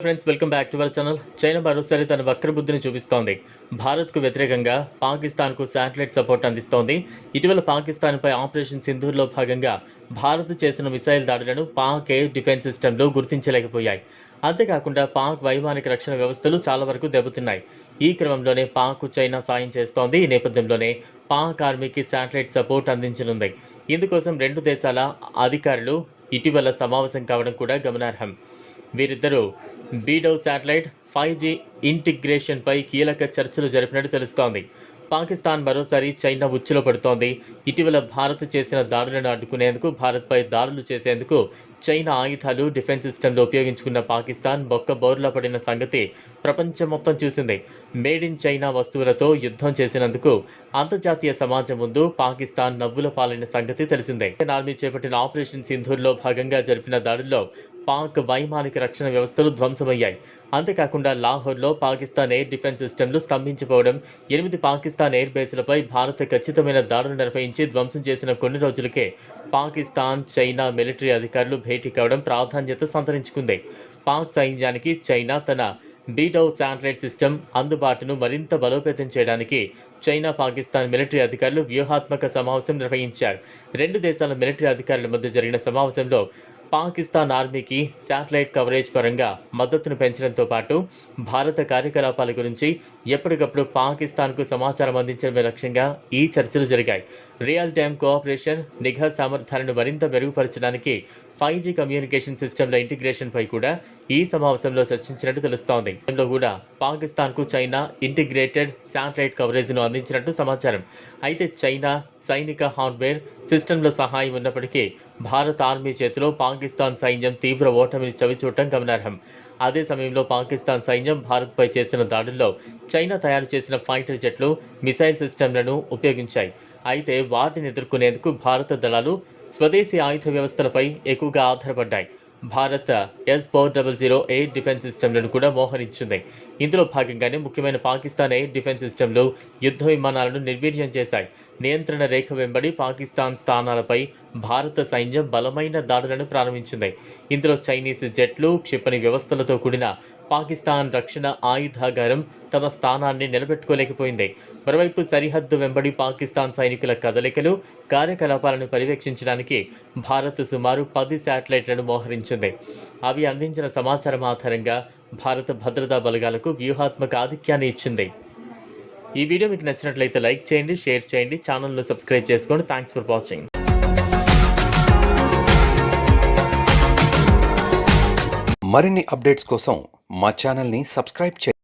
Friends, welcome back to our channel. China మరోసారి తన వక్రబుద్ధిని చూపిస్తోంది. భారత్కు వ్యతిరేకంగా పాకిస్తాన్కు శాటిలైట్ సపోర్ట్ అందిస్తోంది. ఇటీవల పాకిస్తాన్పై ఆపరేషన్ సింధూర్లో భాగంగా భారత్ చేసిన మిసైల్ దాడులను పాక్ ఎయిర్ డిఫెన్స్ సిస్టంలో గుర్తించలేకపోయాయి. అంతేకాకుండా పాక్ వైమానిక రక్షణ వ్యవస్థలు చాలా వరకు దెబ్బతిన్నాయి. ఈ క్రమంలోనే పాక్ చైనా సాయం చేస్తోంది. ఈ నేపథ్యంలోనే పాక్ ఆర్మీకి శాటిలైట్ సపోర్ట్ అందించనుంది. ఇందుకోసం రెండు దేశాల అధికారులు ఇటీవల సమావేశం కావడం కూడా గమనార్హం. వీరిద్దరూ బీడౌ శాటిలైట్ 5G ఇంటిగ్రేషన్పై కీలక చర్చలు జరిపినట్టు తెలుస్తోంది. పాకిస్తాన్ మరోసారి చైనా ఉచ్చులో పడుతోంది. ఇటీవల భారత్ చేసిన దాడులను అడ్డుకునేందుకు, భారత్పై దాడులు చేసేందుకు చైనా ఆయుధాలు డిఫెన్స్ సిస్టంలో ఉపయోగించుకున్న పాకిస్తాన్ బోర్లా పడిన సంగతి ప్రపంచం మొత్తం చూసింది. మేడ్ ఇన్ చైనా వస్తువులతో యుద్ధం చేసినందుకు అంతర్జాతీయ సమాజం ముందు పాకిస్తాన్ నవ్వుల పాలైన సంగతి తెలిసిందే. ఆర్మీ చేపట్టిన ఆపరేషన్ సింధూర్లో భాగంగా జరిపిన దాడుల్లో పాక్ వైమానిక రక్షణ వ్యవస్థలు ధ్వంసమయ్యాయి. అంతేకాకుండా లాహోర్లో పాకిస్తాన్ ఎయిర్ డిఫెన్స్ సిస్టమ్లు స్తంభించిపోవడం, 8 పాకిస్తాన్ ఎయిర్ బేస్లపై భారత్ ఖచ్చితమైన దాడులు నిర్వహించి ధ్వంసం చేసిన కొన్ని రోజులకే పాకిస్తాన్ చైనా మిలిటరీ అధికారులు భేటీ కావడం ప్రాధాన్యత సంతరించుకుంది. పాక్ సైన్యానికి చైనా తన బీడౌ శాటిలైట్ సిస్టమ్ అందుబాటును మరింత బలోపేతం చేయడానికి చైనా పాకిస్తాన్ మిలిటరీ అధికారులు వ్యూహాత్మక సమావేశం నిర్వహించారు. రెండు దేశాల మిలిటరీ అధికారుల మధ్య జరిగిన సమావేశంలో పాకిస్తాన్ ఆర్మీకి శాటిలైట్ కవరేజ్ పరంగా మద్దతును పెంచడంతో పాటు భారత కార్యకలాపాల గురించి ఎప్పటికప్పుడు పాకిస్తాన్కు సమాచారం అందించడమే లక్ష్యంగా ఈ చర్చలు జరిగాయి. రియల్ టైమ్ కోఆపరేషన్, నిఘా సామర్థ్యాలను మరింత మెరుగుపరచడానికి 5G కమ్యూనికేషన్ సిస్టమ్ల ఇంటిగ్రేషన్పై కూడా ఈ సమావేశంలో చర్చించినట్టు తెలుస్తోంది. ఇందులో కూడా పాకిస్తాన్కు చైనా ఇంటిగ్రేటెడ్ శాటిలైట్ కవరేజ్ను అందించినట్టు సమాచారం. అయితే చైనా సైనిక హార్డ్వేర్ సిస్టంల సహాయం ఉన్నప్పటికీ భారత ఆర్మీ చేతిలో పాకిస్తాన్ సైన్యం తీవ్ర ఓటమిని చవిచూడటం గమనార్హం. అదే సమయంలో పాకిస్తాన్ సైన్యం భారత్పై చేసిన దాడుల్లో చైనా తయారు చేసిన ఫైటర్ జెట్లు, మిసైల్ సిస్టంలను ఉపయోగించాయి. అయితే వాటిని ఎదుర్కొనేందుకు భారత దళాలు స్వదేశీ ఆయుధ వ్యవస్థలపై ఎక్కువగా ఆధారపడ్డాయి. భారత్ S-400 ఎయిర్ డిఫెన్స్ సిస్టమ్లను కూడా మోహరించింది. ఇందులో భాగంగానే ముఖ్యమైన పాకిస్తాన్ ఎయిర్ డిఫెన్స్ సిస్టమ్లు యుద్ధ విమానాలను నిర్వీర్యం చేశాయి. నియంత్రణ రేఖ వెంబడి పాకిస్తాన్ స్థానాలపై భారత సైన్యం బలమైన దాడులను ప్రారంభించింది. ఇందులో చైనీస్ జెట్లు, క్షిపణి వ్యవస్థలతో కూడిన పాకిస్తాన్ రక్షణ ఆయుధాగారం తమ స్థానాన్ని నిలబెట్టుకోలేకపోయింది. మరోవైపు సరిహద్దు వెంబడి పాకిస్తాన్ సైనికుల కదలికలు, కార్యకలాపాలను పర్యవేక్షించడానికి భారత్ సుమారు 10 శాటిలైట్లను మోహరించింది. అవి అందించిన సమాచారం ఆధారంగా భారత భద్రతా బలగాలకు వ్యూహాత్మక ఆధిక్యాన్ని ఇచ్చింది. ఈ వీడియో మీకు నచ్చినట్లయితే లైక్ చేయండి, షేర్ చేయండి, ఛానల్ను సబ్స్క్రైబ్ చేసుకోండి. Thanks for watching. మరిన్ని అప్డేట్స్ కోసం మా ఛానల్ని సబ్స్క్రైబ్ చేయండి.